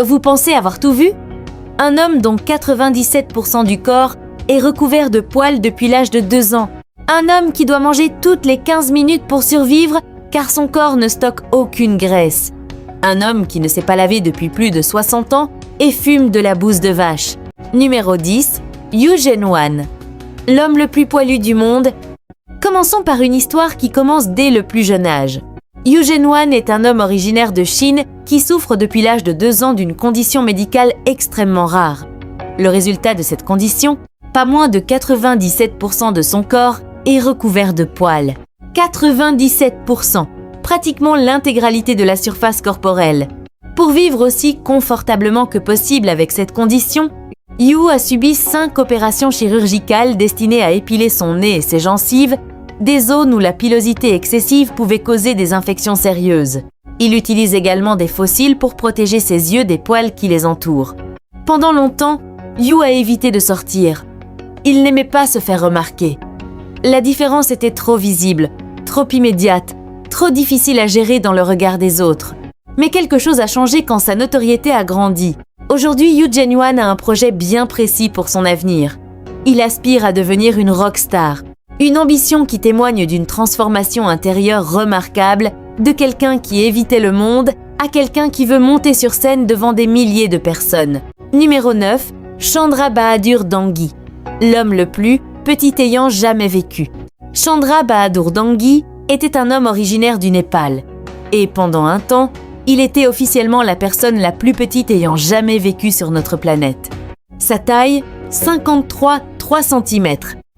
Vous pensez avoir tout vu? Un homme dont 97% du corps est recouvert de poils depuis l'âge de 2 ans. Un homme qui doit manger toutes les 15 minutes pour survivre car son corps ne stocke aucune graisse. Un homme qui ne s'est pas lavé depuis plus de 60 ans et fume de la bouse de vache. Numéro 10, Yu Zhenwan. L'homme le plus poilu du monde. Commençons par une histoire qui commence dès le plus jeune âge. Yu Zhenwan est un homme originaire de Chine qui souffre depuis l'âge de 2 ans d'une condition médicale extrêmement rare. Le résultat de cette condition, pas moins de 97% de son corps est recouvert de poils. 97%, pratiquement l'intégralité de la surface corporelle. Pour vivre aussi confortablement que possible avec cette condition, Yu a subi 5 opérations chirurgicales destinées à épiler son nez et ses gencives, des zones où la pilosité excessive pouvait causer des infections sérieuses. Il utilise également des fossiles pour protéger ses yeux des poils qui les entourent. Pendant longtemps, Yu a évité de sortir. Il n'aimait pas se faire remarquer. La différence était trop visible, trop immédiate, trop difficile à gérer dans le regard des autres. Mais quelque chose a changé quand sa notoriété a grandi. Aujourd'hui, Yu Zhenwan a un projet bien précis pour son avenir. Il aspire à devenir une rockstar. Une ambition qui témoigne d'une transformation intérieure remarquable de quelqu'un qui évitait le monde à quelqu'un qui veut monter sur scène devant des milliers de personnes. Numéro 9, Chandra Bahadur Dangui. L'homme le plus petit ayant jamais vécu. Chandra Bahadur Dangui était un homme originaire du Népal. Et pendant un temps, il était officiellement la personne la plus petite ayant jamais vécu sur notre planète. Sa taille, 53 cm.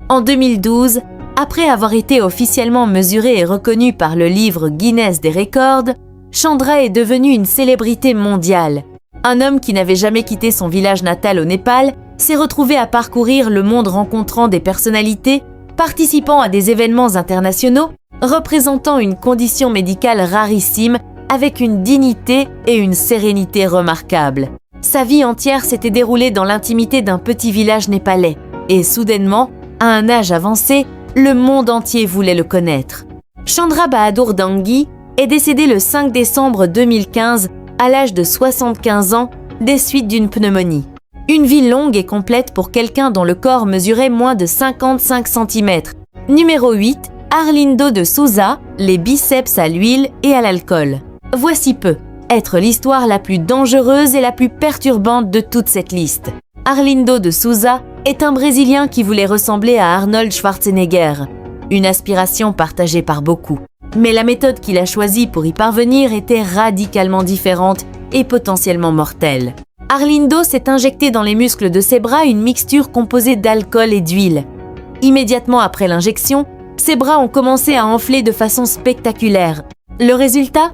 En 2012, après avoir été officiellement mesuré et reconnu par le livre Guinness des records, Chandra est devenu une célébrité mondiale. Un homme qui n'avait jamais quitté son village natal au Népal s'est retrouvé à parcourir le monde rencontrant des personnalités, participant à des événements internationaux, représentant une condition médicale rarissime avec une dignité et une sérénité remarquables. Sa vie entière s'était déroulée dans l'intimité d'un petit village népalais et soudainement, à un âge avancé, le monde entier voulait le connaître. Chandra Bahadur Dangui est décédé le 5 décembre 2015 à l'âge de 75 ans des suites d'une pneumonie. Une vie longue et complète pour quelqu'un dont le corps mesurait moins de 55 cm. Numéro 8, Arlindo de Souza, les biceps à l'huile et à l'alcool. Voici peu être l'histoire la plus dangereuse et la plus perturbante de toute cette liste. Arlindo de Souza est un Brésilien qui voulait ressembler à Arnold Schwarzenegger, une aspiration partagée par beaucoup. Mais la méthode qu'il a choisie pour y parvenir était radicalement différente et potentiellement mortelle. Arlindo s'est injecté dans les muscles de ses bras une mixture composée d'alcool et d'huile. Immédiatement après l'injection, ses bras ont commencé à enfler de façon spectaculaire. Le résultat ?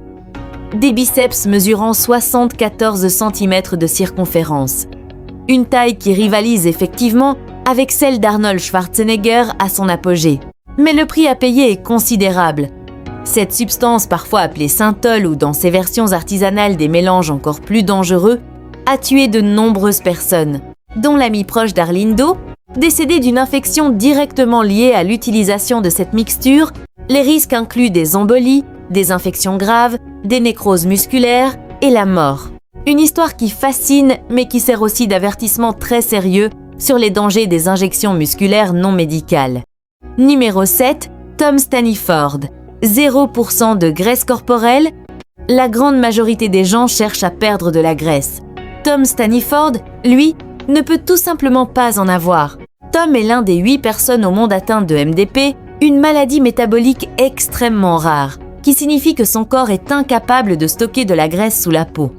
Des biceps mesurant 74 cm de circonférence. Une taille qui rivalise effectivement avec celle d'Arnold Schwarzenegger à son apogée. Mais le prix à payer est considérable. Cette substance, parfois appelée synthol ou dans ses versions artisanales des mélanges encore plus dangereux, a tué de nombreuses personnes, dont l'ami proche d'Arlindo, décédé d'une infection directement liée à l'utilisation de cette mixture. Les risques incluent des embolies, des infections graves, des nécroses musculaires et la mort. Une histoire qui fascine, mais qui sert aussi d'avertissement très sérieux sur les dangers des injections musculaires non médicales. Numéro 7, Tom Staniford. 0% de graisse corporelle. La grande majorité des gens cherchent à perdre de la graisse. Tom Staniford, lui, ne peut tout simplement pas en avoir. Tom est l'un des 8 personnes au monde atteintes de MDP, une maladie métabolique extrêmement rare, qui signifie que son corps est incapable de stocker de la graisse sous la peau.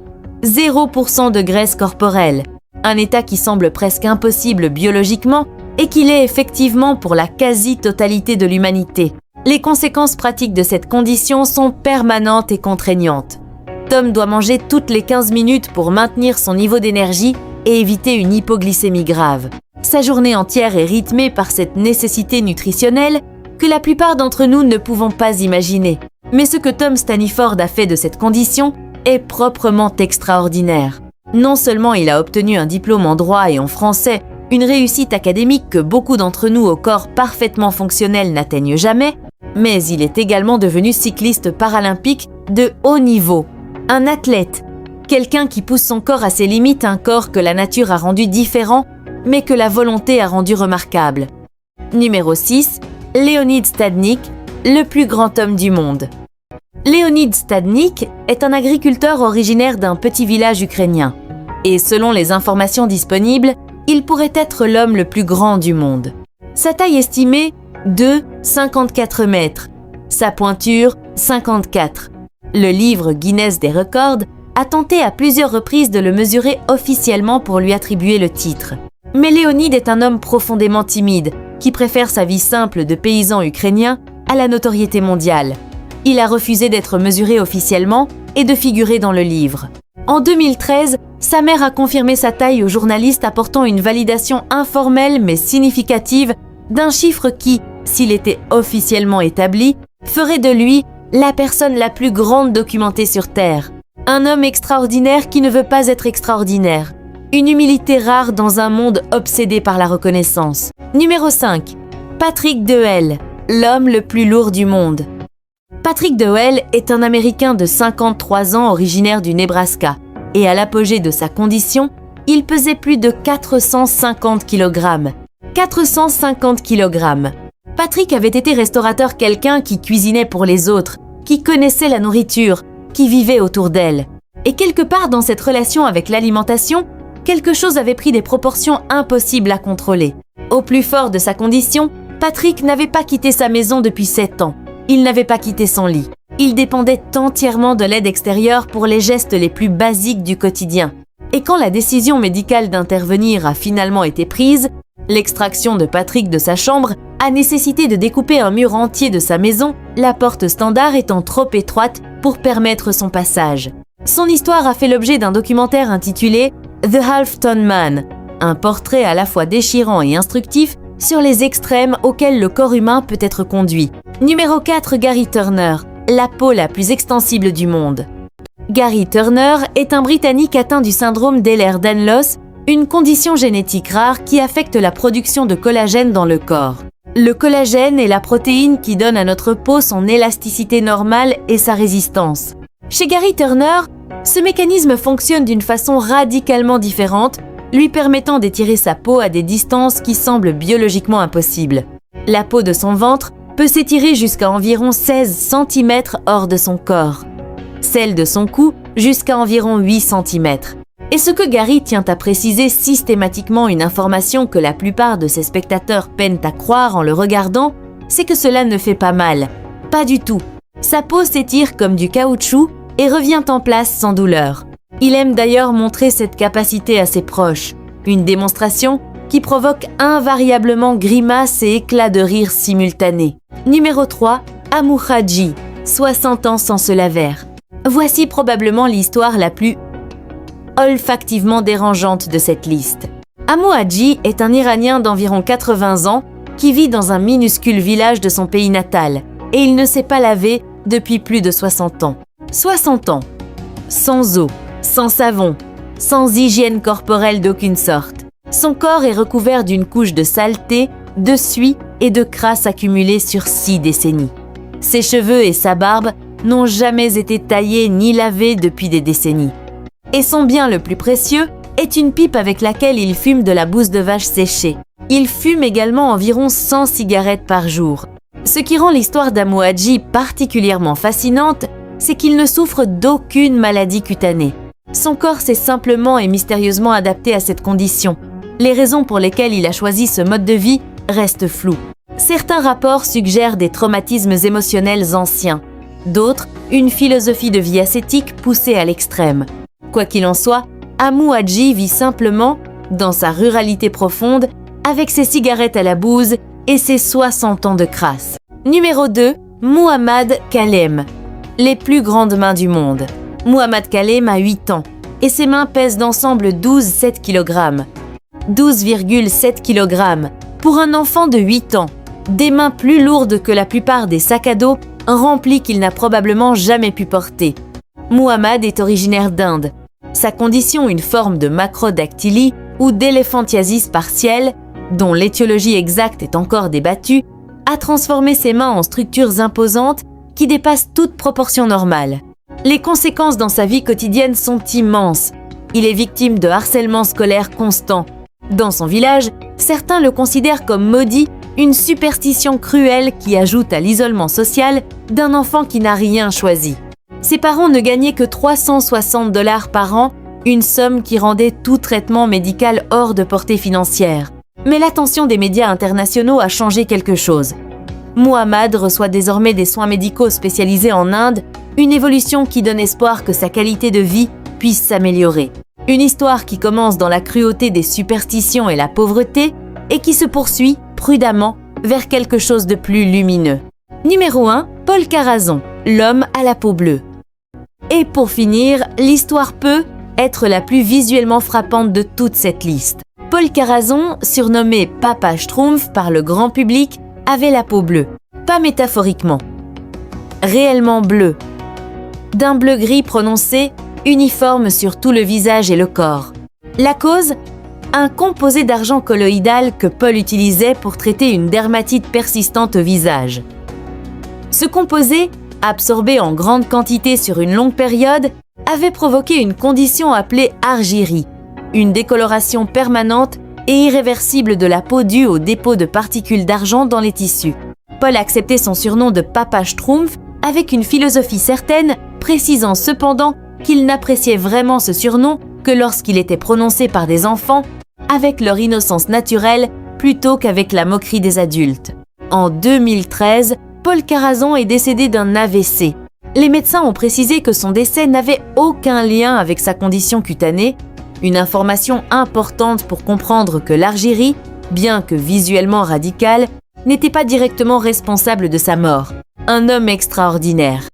0% de graisse corporelle, un état qui semble presque impossible biologiquement et qui l'est effectivement pour la quasi-totalité de l'humanité. Les conséquences pratiques de cette condition sont permanentes et contraignantes. Tom doit manger toutes les 15 minutes pour maintenir son niveau d'énergie et éviter une hypoglycémie grave. Sa journée entière est rythmée par cette nécessité nutritionnelle que la plupart d'entre nous ne pouvons pas imaginer. Mais ce que Tom Staniford a fait de cette condition est proprement extraordinaire. Non seulement il a obtenu un diplôme en droit et en français, une réussite académique que beaucoup d'entre nous au corps parfaitement fonctionnel n'atteignent jamais, mais il est également devenu cycliste paralympique de haut niveau. Un athlète, Quelqu'un qui pousse son corps à ses limites, un corps que la nature a rendu différent, mais que la volonté a rendu remarquable. Numéro 6, Leonid Stadnik, le plus grand homme du monde. Leonid Stadnik est un agriculteur originaire d'un petit village ukrainien. Et selon les informations disponibles, il pourrait être l'homme le plus grand du monde. Sa taille estimée, 54 mètres. Sa pointure, 54. Le livre Guinness des records a tenté à plusieurs reprises de le mesurer officiellement pour lui attribuer le titre. Mais Leonid est un homme profondément timide, qui préfère sa vie simple de paysan ukrainien à la notoriété mondiale. Il a refusé d'être mesuré officiellement et de figurer dans le livre. En 2013, sa mère a confirmé sa taille aux journalistes, apportant une validation informelle mais significative d'un chiffre qui, s'il était officiellement établi, ferait de lui la personne la plus grande documentée sur Terre. Un homme extraordinaire qui ne veut pas être extraordinaire. Une humilité rare dans un monde obsédé par la reconnaissance. Numéro 5. Patrick Deuel, l'homme le plus lourd du monde. Patrick Deuel est un Américain de 53 ans originaire du Nebraska. Et à l'apogée de sa condition, il pesait plus de 450 kg. 450 kg. Patrick avait été restaurateur, quelqu'un qui cuisinait pour les autres, qui connaissait la nourriture, qui vivait autour d'elle. Et quelque part dans cette relation avec l'alimentation, quelque chose avait pris des proportions impossibles à contrôler. Au plus fort de sa condition, Patrick n'avait pas quitté sa maison depuis 7 ans. Il n'avait pas quitté son lit. Il dépendait entièrement de l'aide extérieure pour les gestes les plus basiques du quotidien. Et quand la décision médicale d'intervenir a finalement été prise, l'extraction de Patrick de sa chambre a nécessité de découper un mur entier de sa maison, la porte standard étant trop étroite pour permettre son passage. Son histoire a fait l'objet d'un documentaire intitulé The Half Ton Man, un portrait à la fois déchirant et instructif sur les extrêmes auxquels le corps humain peut être conduit. Numéro 4, Gary Turner, la peau la plus extensible du monde. Gary Turner est un Britannique atteint du syndrome d'Ehlers-Danlos, une condition génétique rare qui affecte la production de collagène dans le corps. Le collagène est la protéine qui donne à notre peau son élasticité normale et sa résistance. Chez Gary Turner, ce mécanisme fonctionne d'une façon radicalement différente, lui permettant d'étirer sa peau à des distances qui semblent biologiquement impossibles. La peau de son ventre peut s'étirer jusqu'à environ 16 cm hors de son corps. Celle de son cou jusqu'à environ 8 cm. Et ce que Gary tient à préciser systématiquement, une information que la plupart de ses spectateurs peinent à croire en le regardant, c'est que cela ne fait pas mal. Pas du tout. Sa peau s'étire comme du caoutchouc et revient en place sans douleur. Il aime d'ailleurs montrer cette capacité à ses proches, une démonstration qui provoque invariablement grimaces et éclats de rire simultanés. Numéro 3, Amu Haji, 60 ans sans se laver. Voici probablement l'histoire la plus olfactivement dérangeante de cette liste. Amu Haji est un Iranien d'environ 80 ans qui vit dans un minuscule village de son pays natal et il ne s'est pas lavé depuis plus de 60 ans. 60 ans, sans eau, sans savon, sans hygiène corporelle d'aucune sorte. Son corps est recouvert d'une couche de saleté, de suie et de crasse accumulée sur 6 décennies. Ses cheveux et sa barbe n'ont jamais été taillés ni lavés depuis des décennies. Et son bien le plus précieux est une pipe avec laquelle il fume de la bouse de vache séchée. Il fume également environ 100 cigarettes par jour. Ce qui rend l'histoire d'Amu Haji particulièrement fascinante, c'est qu'il ne souffre d'aucune maladie cutanée. Son corps s'est simplement et mystérieusement adapté à cette condition. Les raisons pour lesquelles il a choisi ce mode de vie restent floues. Certains rapports suggèrent des traumatismes émotionnels anciens. D'autres, une philosophie de vie ascétique poussée à l'extrême. Quoi qu'il en soit, Amu Haji vit simplement, dans sa ruralité profonde, avec ses cigarettes à la bouse et ses 60 ans de crasse. Numéro 2, Muhammad Kalem, les plus grandes mains du monde. Muhammad Kalem a 8 ans et ses mains pèsent d'ensemble 12,7 kg. 12,7 kg pour un enfant de 8 ans. Des mains plus lourdes que la plupart des sacs à dos remplis qu'il n'a probablement jamais pu porter. Muhammad est originaire d'Inde. Sa condition, une forme de macrodactylie ou d'éléphantiasis partielle, dont l'étiologie exacte est encore débattue, a transformé ses mains en structures imposantes qui dépassent toute proportion normale. Les conséquences dans sa vie quotidienne sont immenses. Il est victime de harcèlement scolaire constant. Dans son village, certains le considèrent comme maudit, une superstition cruelle qui ajoute à l'isolement social d'un enfant qui n'a rien choisi. Ses parents ne gagnaient que 360 $ par an, une somme qui rendait tout traitement médical hors de portée financière. Mais l'attention des médias internationaux a changé quelque chose. Muhammad reçoit désormais des soins médicaux spécialisés en Inde, une évolution qui donne espoir que sa qualité de vie puisse s'améliorer. Une histoire qui commence dans la cruauté des superstitions et la pauvreté et qui se poursuit prudemment vers quelque chose de plus lumineux. Numéro 1, Paul Carazon, l'homme à la peau bleue. Et pour finir, l'histoire peut être la plus visuellement frappante de toute cette liste. Paul Carazon, surnommé Papa Schtroumpf par le grand public, avait la peau bleue. Pas métaphoriquement. Réellement bleue. D'un bleu-gris prononcé, uniforme sur tout le visage et le corps. La cause ? Un composé d'argent colloïdal que Paul utilisait pour traiter une dermatite persistante au visage. Ce composé, absorbé en grande quantité sur une longue période, avait provoqué une condition appelée argyrie, une décoloration permanente et irréversible de la peau due au dépôt de particules d'argent dans les tissus. Paul acceptait son surnom de Papa Schtroumpf avec une philosophie certaine, précisant cependant qu'il n'appréciait vraiment ce surnom que lorsqu'il était prononcé par des enfants avec leur innocence naturelle plutôt qu'avec la moquerie des adultes. En 2013, Paul Carazon est décédé d'un AVC. Les médecins ont précisé que son décès n'avait aucun lien avec sa condition cutanée, une information importante pour comprendre que l'argyrie, bien que visuellement radicale, n'était pas directement responsable de sa mort. Un homme extraordinaire.